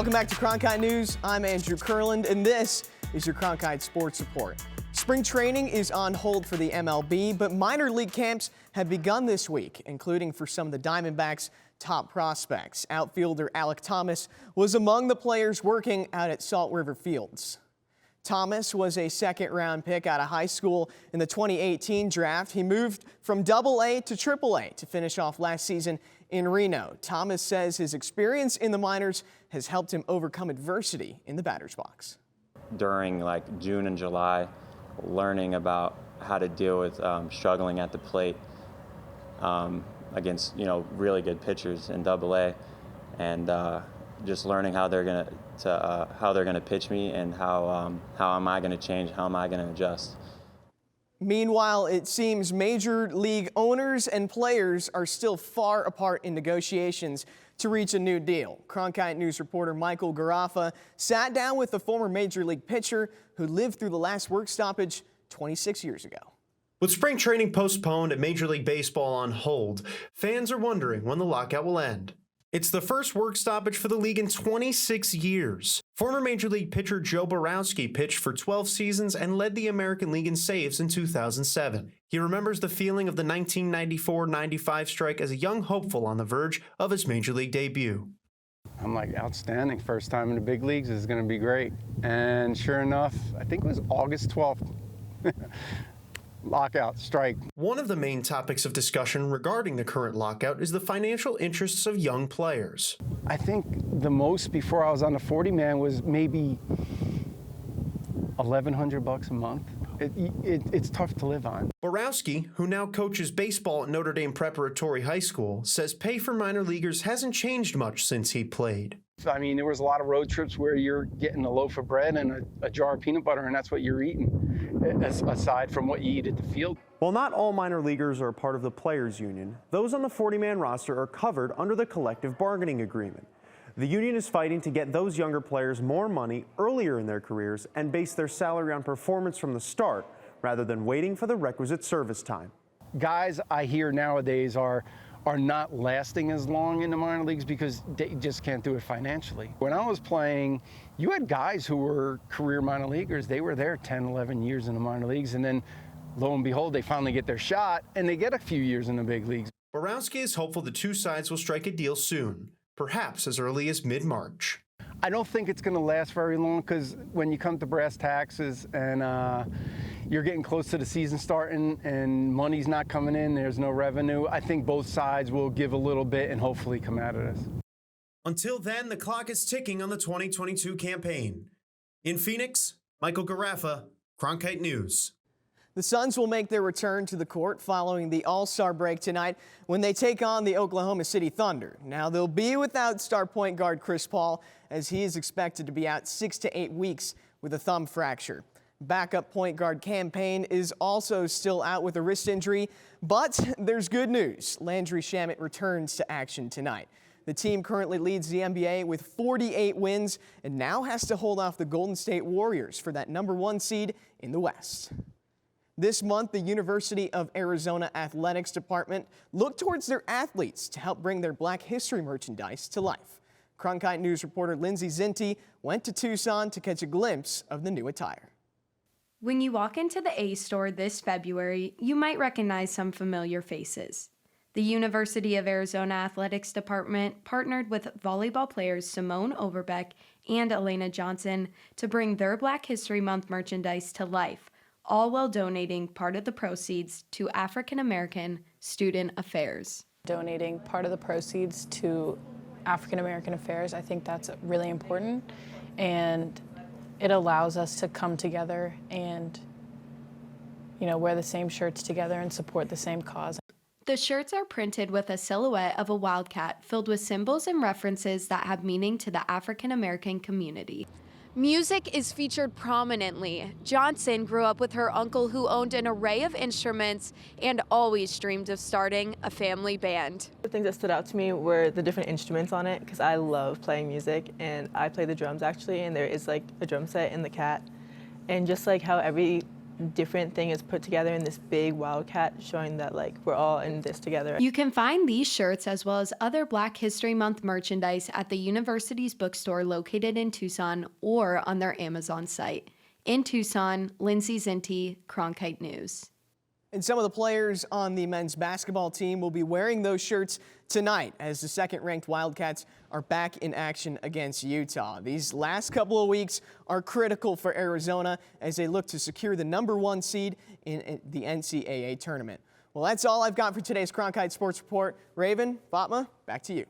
Welcome back to Cronkite News. I'm Andrew Kurland, and this is your Cronkite Sports Report. Spring training is on hold for the MLB, but minor league camps have begun this week, including for some of the Diamondbacks' top prospects. Outfielder Alek Thomas was among the players working out at Salt River Fields. Thomas was a second-round pick out of high school in the 2018 draft. He moved from AA to AAA to finish off last season in Reno. Thomas says his experience in the minors has helped him overcome adversity in the batter's box. During June and July, learning about how to deal with struggling at the plate against really good pitchers in AA, and just learning how they're gonna pitch me and how am I gonna change, how am I gonna adjust. Meanwhile, it seems major league owners and players are still far apart in negotiations to reach a new deal. Cronkite News reporter Michael Garaffa sat down with the former major league pitcher who lived through the last work stoppage 26 years ago. With spring training postponed and Major League Baseball on hold, fans are wondering when the lockout will end. It's the first work stoppage for the league in 26 years. Former Major League pitcher Joe Borowski pitched for 12 seasons and led the American League in saves in 2007. He remembers the feeling of the 1994-95 strike as a young hopeful on the verge of his Major League debut. I'm like, outstanding. First time in the big leagues. This is going to be great. And sure enough, I think it was August 12th. Lockout, strike. One of the main topics of discussion regarding the current lockout is the financial interests of young players. I think the most before I was on the 40-man was maybe $1,100 a month. It's tough to live on. Borowski, who now coaches baseball at Notre Dame Preparatory High School, says pay for minor leaguers hasn't changed much since he played. I mean, there was a lot of road trips where you're getting a loaf of bread and a jar of peanut butter, and that's what you're eating, aside from what you eat at the field. While not all minor leaguers are a part of the players' union, those on the 40-man roster are covered under the collective bargaining agreement. The union is fighting to get those younger players more money earlier in their careers and base their salary on performance from the start rather than waiting for the requisite service time. Guys I hear nowadays are not lasting as long in the minor leagues because they just can't do it financially. When I was playing, you had guys who were career minor leaguers. They were there 10, 11 years in the minor leagues, and then lo and behold, they finally get their shot and they get a few years in the big leagues. Borowski is hopeful the two sides will strike a deal soon, perhaps as early as mid-March. I don't think it's going to last very long because when you come to brass taxes and you're getting close to the season starting and money's not coming in, there's no revenue, I think both sides will give a little bit and hopefully come out of this. Until then, the clock is ticking on the 2022 campaign. In Phoenix, Michael Garaffa, Cronkite News. The Suns will make their return to the court following the All-Star break tonight when they take on the Oklahoma City Thunder. Now, they'll be without star point guard Chris Paul, as he is expected to be out 6 to 8 weeks with a thumb fracture. Backup point guard Cam Payne is also still out with a wrist injury, but there's good news. Landry Shamet returns to action tonight. The team currently leads the NBA with 48 wins and now has to hold off the Golden State Warriors for that #1 seed in the West. This month, the University of Arizona Athletics Department looked towards their athletes to help bring their Black History merchandise to life. Cronkite News reporter Lindsay Zinti went to Tucson to catch a glimpse of the new attire. When you walk into the A store this February, you might recognize some familiar faces. The University of Arizona Athletics Department partnered with volleyball players Simone Overbeck and Elena Johnson to bring their Black History Month merchandise to life, all while donating part of the proceeds to African American Student Affairs. Donating part of the proceeds to African American Affairs, I think that's really important, and it allows us to come together and, wear the same shirts together and support the same cause. The shirts are printed with a silhouette of a wildcat filled with symbols and references that have meaning to the African American community. Music is featured prominently. Johnson grew up with her uncle who owned an array of instruments and always dreamed of starting a family band. The things that stood out to me were the different instruments on it, because I love playing music and I play the drums actually, and there is a drum set in the cat. And just how every different thing is put together in this big Wildcat, showing that like we're all in this together. You can find these shirts as well as other Black History Month merchandise at the university's bookstore located in Tucson or on their Amazon site. In Tucson, Lindsay Zinti, Cronkite News. And some of the players on the men's basketball team will be wearing those shirts tonight as the second-ranked Wildcats are back in action against Utah. These last couple of weeks are critical for Arizona as they look to secure the #1 seed in the NCAA tournament. Well, that's all I've got for today's Cronkite Sports Report. Raven, Fatma, back to you.